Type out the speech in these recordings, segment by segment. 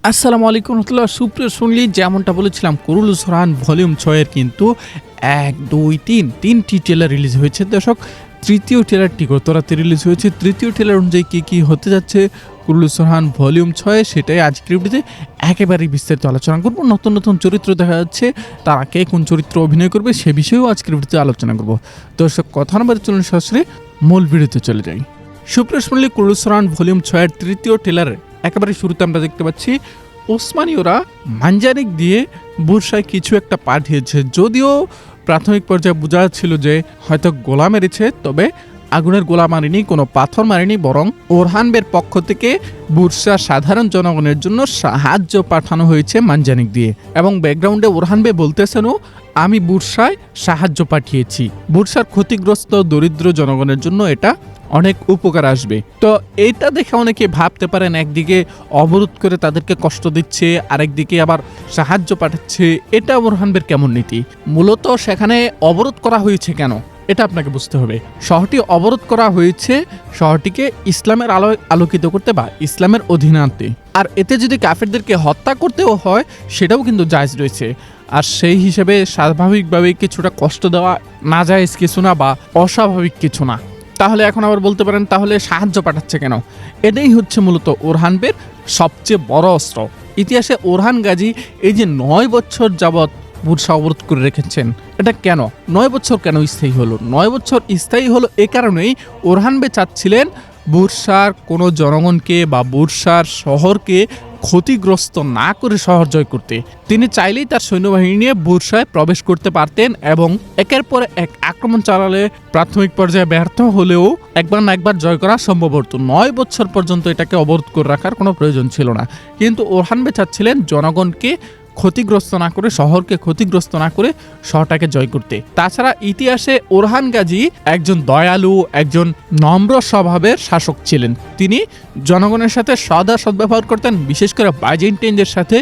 আসসালামু আলাইকুম রহমতুল্লাহ। সুপ্রিয় শুনলি যেমনটা বলেছিলাম কুরুলুস রান ভলিউম 6 এর কিন্তু 1, 2, 3 তিনটি ট্রেলার রিলিজ হয়েছে। দর্শক, তৃতীয় ট্রেলারটি গত রাতে রিলিজ হয়েছে। তৃতীয় ট্রেলার অনুযায়ী কী হতে যাচ্ছে কুরুলুস রান ভলিউম 6 সেটাই আজকের ভিডিওতে একেবারেই বিস্তারিত আলোচনা করব। নতুন নতুন চরিত্র দেখা যাচ্ছে, তারা কে কোন চরিত্র অভিনয় করবে সে বিষয়েও আজকের ভিডিওতে আলোচনা করব। দর্শক, কথা না বলে চলুন সরাসরি মূল ভিডিওতে চলে যাই। সুপ্রিয় শুনলি কুরুলুস রান ভলিউম 6 এর তৃতীয় ট্রেলারে একেবারে শুরুতে আমরা দেখতে পাচ্ছি ওসমানীয়রা মানজানিক দিয়ে বুরসায় কিছু একটা পাঠিয়েছে। যদিও প্রাথমিক পর্যায়ে বোঝা ছিল যে হয়তো গোলা মেরেছে, তবে আগুনের গোলা মারেনি, কোনো পাথর মারেনি, বরং ওরহানবের পক্ষ থেকে বুরসা সাধারণ জনগণের জন্য সাহায্য পাঠানো হয়েছে মানজানিক দিয়ে। এবং ব্যাকগ্রাউন্ডে ওরহানবে বলতেছেনও, আমি বুরসায় সাহায্য পাঠিয়েছি, বুরসার ক্ষতিগ্রস্ত দরিদ্র জনগণের জন্য এটা অনেক উপকার আসবে। তো এইটা দেখে অনেকে ভাবতে পারেন একদিকে অবরোধ করে তাদেরকে কষ্ট দিচ্ছে, আরেকদিকে আবার সাহায্য পাঠাচ্ছে। এটা ওরহানবের কেমন নীতি? মূলত সেখানে অবরোধ করা হয়েছে কেন এটা আপনাকে বুঝতে হবে। শহরটি অবরোধ করা হয়েছে শহরটিকে ইসলামের আলোয় আলোকিত করতে বা ইসলামের অধীনে আনতে। আর এতে যদি কাফেরদেরকে হত্যা করতেও হয় সেটাও কিন্তু জায়েজ রয়েছে। আর সেই হিসেবে স্বাভাবিকভাবে কিছুটা কষ্ট দেওয়া নাজায়েজ কিছু না বা অস্বাভাবিক কিছু না। তাহলে এখন আবার বলতে পারেন তাহলে সাহায্য পাঠাচ্ছে কেন? এটাই হচ্ছে মূলত ওরহানবের সবচেয়ে বড় অস্ত্র। ইতিহাসে ওরহান গাজী এই যে 9 বছর যাবৎ বুরসা অবরোধ করে রেখেছেন, এটা কেন 9 বছর কেন স্থায়ী হলো? 9 বছর স্থায়ী হলো এ কারণেই ওরহানবে চাচ্ছিলেন বুরসার কোনো জনগণকে বা বুরসার শহরকে ক্ষতিগ্রস্ত না করে শহর জয় করতে। তিনি চাইলেই তার সৈন্যবাহিনী নিয়ে বুরসায় প্রবেশ করতে পারতেন এবং একের পর এক আক্রমণ চালালে প্রাথমিক পর্যায়ে ব্যর্থ হলেও একবার না একবার জয় করা সম্ভব হতো। 9 বছর পর্যন্ত এটাকে অবরোধ করে রাখার কোনো প্রয়োজন ছিল না। কিন্তু ওরহানবে চাচ্ছিলেন জনগণকে ক্ষতিগ্রস্ত না করে, শহরকে ক্ষতিগ্রস্ত না করে শহরটাকে জয় করতে। তাছাড়া ইতিহাসে ওরহান গাজী একজন দয়ালু, একজন নম্র স্বভাবের শাসক ছিলেন। তিনি জনগণের সাথে সদা সদ্ব্যবহার করতেন, বিশেষ করে বাইজেন্টাইনদের সাথে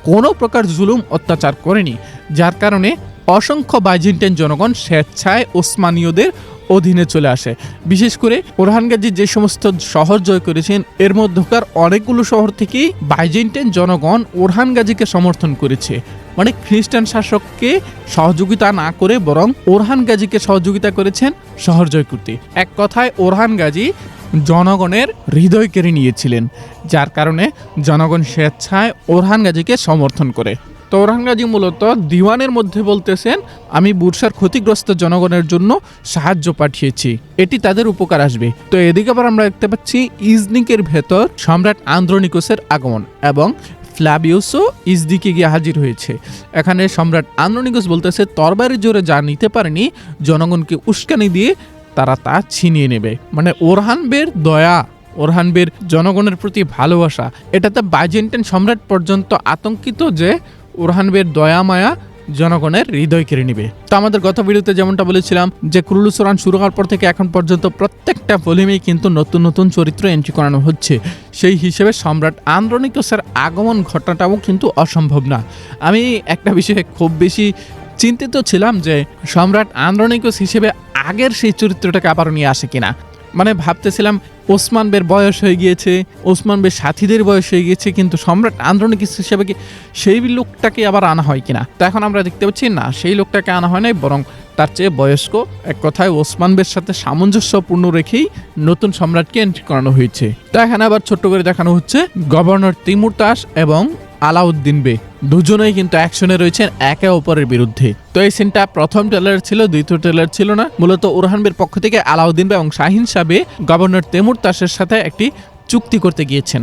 কোনো প্রকার জুলুম অত্যাচার করেনি। যার কারণে অসংখ্য বাইজেন্টাইন জনগণ স্বেচ্ছায় ওসমানীয়দের অধীনে চলে আসে। বিশেষ করে ওরহান গাজী যে সমস্ত শহর জয় করেছেন এর মধ্যকার অনেকগুলো শহর থেকেই বাইজেন্টাইন জনগণ ওরহান গাজীকে সমর্থন করেছে। মানে খ্রিস্টান শাসককে সহযোগিতা না করে বরং ওরহান গাজীকে সহযোগিতা করেছেন শহর জয় করতে। এক কথায় ওরহান গাজী জনগণের হৃদয় কেড়ে নিয়েছিলেন, যার কারণে জনগণ স্বেচ্ছায় ওরহান গাজীকে সমর্থন করে। তো ওরহান গাজী মূলত দিওয়ানের মধ্যে বলতেছেন, আমি বুরসার ক্ষতিগ্রস্ত জনগণের জন্য সাহায্য পাঠিয়েছি, এটি তাদের উপকার আসবে। তো এদিকে আবার আমরা দেখতে পাচ্ছি ইজনিকের ভেতর সম্রাট আন্দ্রোনিকোসের আগমন এবং ফ্লাবিউসও ইজদিকে গিয়ে হাজির হয়েছে। এখানে সম্রাট আন্দ্রোনিকোস বলতেছে তরবারি জোরে যা নিতে পারেনি জনগণকে উস্কানি দিয়ে তারা তা ছিনিয়ে নেবে। মানে ওরহানবের দয়া, ওরহানবের জনগণের প্রতি ভালোবাসা, এটাতে বাইজেন্টাইন সম্রাট পর্যন্ত আতঙ্কিত যে ওরহানবের দয়া মায়া জনগণের হৃদয় কেড়ে নিবে। তো আমাদের গত ভিডিওতে যেমনটা বলেছিলাম যে কুরুলুস রান শুরু হওয়ার পর থেকে এখন পর্যন্ত প্রত্যেকটা ভলিউমেই কিন্তু নতুন নতুন চরিত্র এন্ট্রি করানো হচ্ছে। সেই হিসেবে সম্রাট আন্দ্রোনিকোসের আগমন ঘটনাটাও কিন্তু অসম্ভব না। আমি একটা বিষয়ে খুব বেশি চিন্তিত ছিলাম যে সম্রাট আন্দ্রোনিকোস হিসেবে আগের সেই চরিত্রটাকে আবারও নিয়ে আসে কিনা। মানে ভাবতেছিলাম ওসমান বের বয়স হয়ে গিয়েছে, ওসমান বের সাথীদের বয়স হয়ে গিয়েছে, কিন্তু সম্রাট আন্দ্রোনিকোস হিসেবে কি সেই লোকটাকে আবার আনা হয় কিনা। তো এখন আমরা দেখতে পাচ্ছি না, সেই লোকটাকে আনা হয় নাই, বরং তার চেয়ে বয়স্ক, এক কথায় ওসমান বের সাথে সামঞ্জস্যপূর্ণ রেখেই নতুন সম্রাটকে এন্ট্রি করানো হয়েছে। তো এখানে আবার ছোট্ট করে দেখানো হচ্ছে গভর্নর তিমুরতাস এবং আলাউদ্দিন বে দুজনেই কিন্তু অ্যাকশনে রয়েছেন একে অপরের বিরুদ্ধে। তো এই সিনটা প্রথম ট্রেলার ছিল, দ্বিতীয় ট্রেলার ছিল না। মূলত ওরহানবের পক্ষ থেকে আলাউদ্দিন বে এবং শাহিন শাহ বে গভর্নর তিমুরতাসের সাথে একটি চুক্তি করতে গিয়েছেন।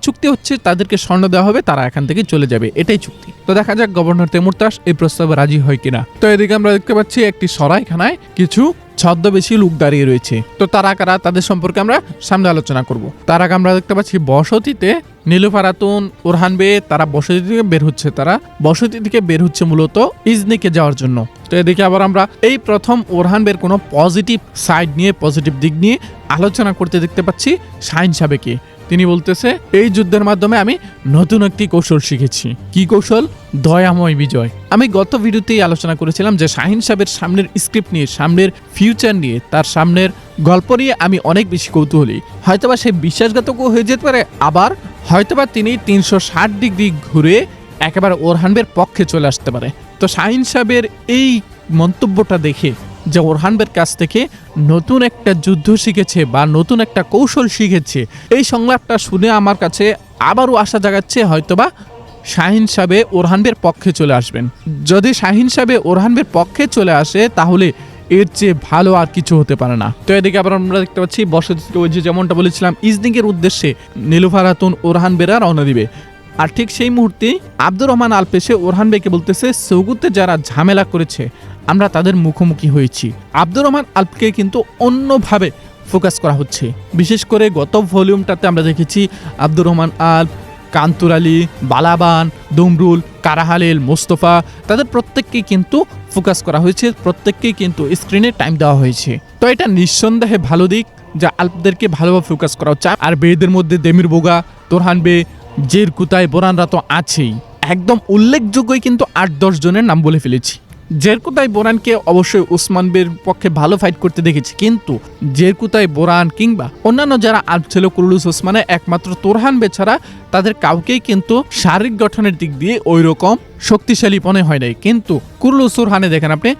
চুক্তি হচ্ছে তাদেরকে স্বর্ণ দেওয়া হবে, তারা এখান থেকে চলে যাবে, এটাই চুক্তি। তো দেখা যাক গভর্নর তিমুরতাস এই প্রস্তাবে রাজি হয় কিনা। তো এদিকে আমরা দেখতে পাচ্ছি একটি সরাইখানায় কিছু ছদ্মবেশী লোক দাঁড়িয়ে রয়েছে। তো তারা কারা তাদের সম্পর্কে আমরা সামনে আলোচনা করব। তার আগে আমরা দেখতে পাচ্ছি বসতিতে নীলুফার খাতুন, ওরহানবে তারা বসতি থেকে বের হচ্ছে। তারা বসতি থেকে বের হচ্ছে মূলত ইজনিকে যাওয়ার জন্য। তো এদিকে আবার আমরা এই প্রথম ওরহানবের কোনো পজিটিভ সাইড নিয়ে, পজিটিভ দিক নিয়ে আলোচনা করতে দেখতে পাচ্ছি শাহিন শাহকে। তিনি বলতেছে এই যুদ্ধের মাধ্যমে আমি নতুন একটি কৌশল শিখেছি। কি কৌশল? দয়াময় বিজয়। আমি গত ভিডিওতেই আলোচনা করেছিলাম যে শাহিন সাহেবের সামনের স্ক্রিপ্ট নিয়ে, সামনের ফিউচার নিয়ে, তার সামনের গল্প নিয়ে আমি অনেক বেশি কৌতূহলী। হয়তোবা সে বিশ্বাসঘাতকও হয়ে যেতে পারে, আবার হয়তোবা তিনি 360 ডিগ্রি ঘুরে একেবারে ওরহান বের পক্ষে চলে আসতে পারে। তো শাহিন সাহেবের এই মন্তব্যটা দেখে যে ওরহান বের কাছ থেকে নতুন একটা যুদ্ধ শিখেছে বা নতুন একটা কৌশল শিখেছে, এই সংলাপটা শুনে আমার কাছে আবারও আশা জাগাচ্ছে হয়তোবা শাহিন সাহেব ওরহান বের পক্ষে চলে আসবেন। যদি শাহিন সাহেব ওরহান বের পক্ষে চলে আসে তাহলে এর চেয়ে ভালো আর কিছু হতে পারে না। তো এদিকে আবার আমরা দেখতে পাচ্ছি বসতি ওই যে যেমনটা বলেছিলাম ইজনিকের উদ্দেশ্যে নীলুফার খাতুন ওরহান বেরা রওনা দিবে। আর ঠিক সেই মুহূর্তে আব্দুর রহমান আল পেশে ওরহান বেকে বলতেছে সৌগুতে যারা ঝামেলা করেছে আমরা তাদের মুখোমুখি হয়েছি। আব্দুর রহমান আলপকে কিন্তু অন্যভাবে ফোকাস করা হচ্ছে। বিশেষ করে গত ভলিউমটাতে আমরা দেখেছি আব্দুর রহমান আলপ, কান্তুর আলী, বালাবান, দুমরুল, কারাহালিল, মোস্তফা তাদের প্রত্যেককেই কিন্তু ফোকাস করা হয়েছে, প্রত্যেককেই কিন্তু স্ক্রিনে টাইম দেওয়া হয়েছে। তো এটা নিঃসন্দেহে ভালো দিক যা আলপদেরকে ভালোভাবে ফোকাস করা হচ্ছে। আর বেদের মধ্যে দেমির বোগা, তোরহান বে, জের কুতায়, বোরানরা তো আছেই। একদম উল্লেখযোগ্যই কিন্তু 8-10 জনের নাম বলে ফেলেছি। জেরকুতাই বোরানকে অবশ্যই উসমান বের পক্ষে ভালো ফাইট করতে দেখেছি, কিন্তু জেরকুতাই বোরান কিংবা অন্যান্য যারা আলপ ছিল কুরুলুস ওসমানে একমাত্র তোরহান বে ছাড়া তাদের কাউকেই কিন্তু শারীরিক গঠনের দিক দিয়ে ওই রকম শক্তিশালী মনে হয় নাই। কিন্তু কুরুলুস ওরহানে দেখেন আপনি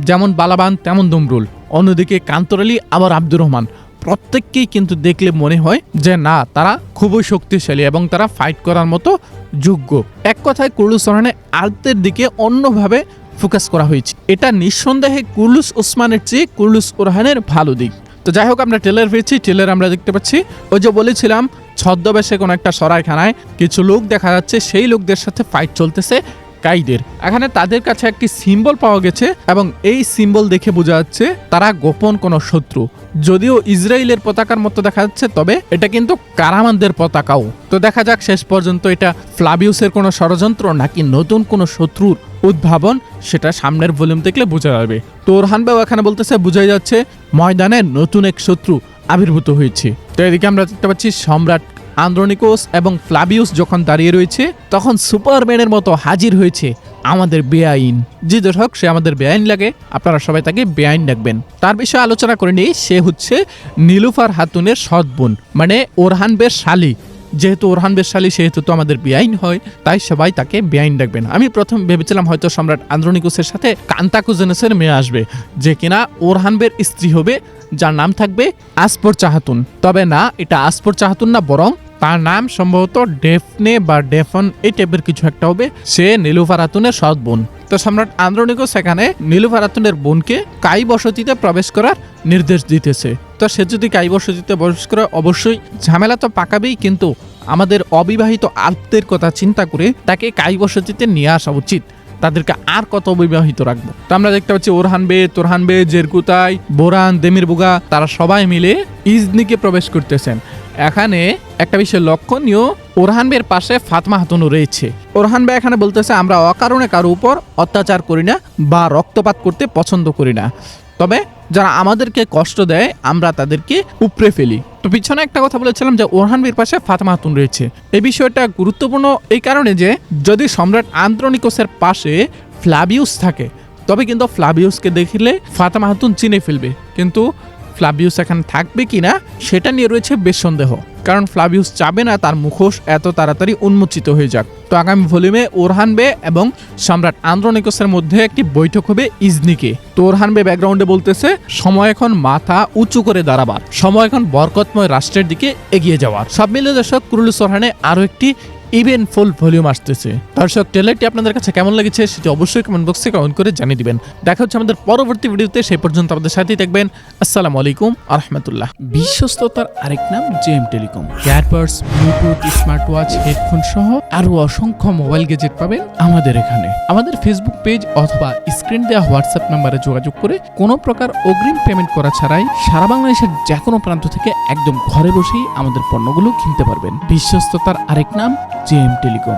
যেমন বালাবান তেমন দুমরুল, অন্যদিকে কান্তর আলী আবার আব্দুর রহমান প্রত্যেককেই কিন্তু দেখলে মনে হয় যে না তারা খুবই শক্তিশালী এবং তারা ফাইট করার মতো যোগ্য। এক কথায় কুরুলুস ওরহানে আলপদের দিকে অন্যভাবে ফোকাস করা হয়েছে। এটা নিঃসন্দেহে কুরুলুস ওসমানের চেয়ে কুরুলুস ওরহানের ভালো দিক। তো যাই হোক আমরা ট্রেলার পেয়েছি, ট্রেলার আমরা দেখতে পাচ্ছি ওই যে বলেছিলাম ছদ্মবেশে কোনো একটা সরাইখানায় কিছু লোক দেখা যাচ্ছে, সেই লোকদের সাথে ফাইট চলতেছে কাইদের। এখানে তাদের কাছে একটি সিম্বল পাওয়া গেছে এবং এই সিম্বল দেখে বোঝা যাচ্ছে তারা গোপন কোনো শত্রু। যদিও ইসরায়েলের পতাকার মতো দেখা যাচ্ছে, তবে এটা কিন্তু কারামানদের পতাকাও। তো দেখা যাক শেষ পর্যন্ত এটা ফ্লাবিউসের কোনো ষড়যন্ত্র নাকি নতুন কোনো শত্রুর উদ্ভাবন, সেটা সামনের ভলিউম দেখলে বোঝা যাবে। তো ওরহান বেও এখানে বলতেছে বোঝাই যাচ্ছে ময়দানে নতুন এক শত্রু আবির্ভূত হয়েছে। তো এদিকে আমরা দেখতে পাচ্ছি সম্রাট আন্দ্রোনিকোস এবং ফ্লাবিউস যখন দাঁড়িয়ে রয়েছে তখন সুপারম্যানের মতো হাজির হয়েছে আমাদের বেআইন। যে দর্শক সে আমাদের বেআইন লাগে, আপনারা সবাই তাকে বেআইন ডাকবেন। তার বিষয়ে আলোচনা করে নিই, সে হচ্ছে নীলুফার খাতুনের সৎ বোন, মানে ওরহান বের শালী। যেহেতু ওরহান বের শালী সেহেতু তো আমাদের বেআইন হয়, তাই সবাই তাকে বেআইন ডাকবেন। আমি প্রথম ভেবেছিলাম হয়তো সম্রাট আন্দ্রোনিকোসের সাথে কান্তাকুজেনেসের মেয়ে আসবে, যে কিনা ওরহান বের স্ত্রী হবে, যার নাম থাকবে আসপর চাহাতুন। তবে না, এটা আসপর চাহাতুন না, বরং তার নাম সম্ভবত ডেফনে বা ডেফন এই টাইপের কিছু একটা হবে। সে নীলুফার খাতুনের সৎ বোন। তো সম্রাট আন্দ্রোনিকোস সেখানে নীলুফার খাতুনের বোনকে কাই বসতিতে প্রবেশ করার নির্দেশ দিতেছে। তো সে যদি কাই বসতিতে প্রবেশ করে অবশ্যই ঝামেলা তো পাকাবেই, কিন্তু আমাদের অবিবাহিত আলপদের কথা চিন্তা করে তাকে কাই বসতিতে নিয়ে আসা উচিত। তাদেরকে আর কত অবিবাহিত রাখবো। তো আমরা দেখতে পাচ্ছি ওরহান বে, তোরহান বে, জেরকুতাই, বোরান, দেমির বুগা তারা সবাই মিলে ইজনিকে প্রবেশ করতেছেন। এখানে একটা বিষয় লক্ষণীয়, ওরহান বের পাশে ফাতমা খাতুনও রয়েছে। ওরহান বে এখানে বলতেছে আমরা অকারণে কারো উপর অত্যাচার করি না বা রক্তপাত করতে পছন্দ করি না, তবে যারা আমাদেরকে কষ্ট দেয় আমরা তাদেরকে উপড়ে ফেলি। তো পিছনে একটা কথা বলেছিলাম যে ওরহান বের পাশে ফাতমা খাতুন রয়েছে। এই বিষয়টা গুরুত্বপূর্ণ এই কারণে যে যদি সম্রাট আন্দ্রোনিকোসের পাশে ফ্লাবিউস থাকে তবে কিন্তু ফ্লাবিউসকে দেখলে ফাতমা খাতুন চিনে ফেলবে, কিন্তু ফ্লাবিউস এখানে থাকবে কিনা সেটা নিয়ে রয়েছে বেশ সন্দেহ, কারণ ফ্লাবিউস চাবে না তার মুখোশ এত তাড়াতাড়ি উন্মোচিত হয়ে যাক। তো আগামী ভলিউমে ওরহান বে এবং সম্রাট আন্দ্রোনিকোসের মধ্যে একটি বৈঠক হবে ইজনিকে। তো ওরহান বে ব্যাকগ্রাউন্ডে বলতেছে সময় এখন মাথা উঁচু করে দাঁড়াবার, সময় এখন বরকতময় রাষ্ট্রের দিকে এগিয়ে যাওয়ার। সব মিলে দর্শক কুরুলুস ওরহানে আরো একটি ইভেন্টফুল ভলিউম আসতেছে। দর্শক ট্রেলারটি আপনাদের কাছে কেমন লেগেছে সেটি অবশ্যই কমেন্ট বক্সে কমেন্ট করে জানিয়ে দিবেন। দেখা হচ্ছে আমাদের পরবর্তী ভিডিওতে, সেই পর্যন্ত আমাদের সাথেই থাকবেন। আসসালামু আলাইকুম ওয়া রাহমাতুল্লাহ। বিশ্বস্ততার আরেক নাম JM telecom. Earbuds, Bluetooth, smart watch, headphone সহ আরো অসংখ্য মোবাইল গ্যাজেট পাবেন আমাদের এখানে। আমাদের ফেসবুক পেজ অথবা স্ক্রিন দেওয়া হোয়াটসঅ্যাপ নাম্বারে যোগাযোগ করে কোনো প্রকার অগ্রিম পেমেন্ট করা ছাড়াই সারা বাংলাদেশের যে কোনো প্রান্ত থেকে একদম ঘরে বসেই আমাদের পণ্যগুলো কিনতে পারবেন। বিশ্বস্ততার আরেক নাম জেএম টেলিকম।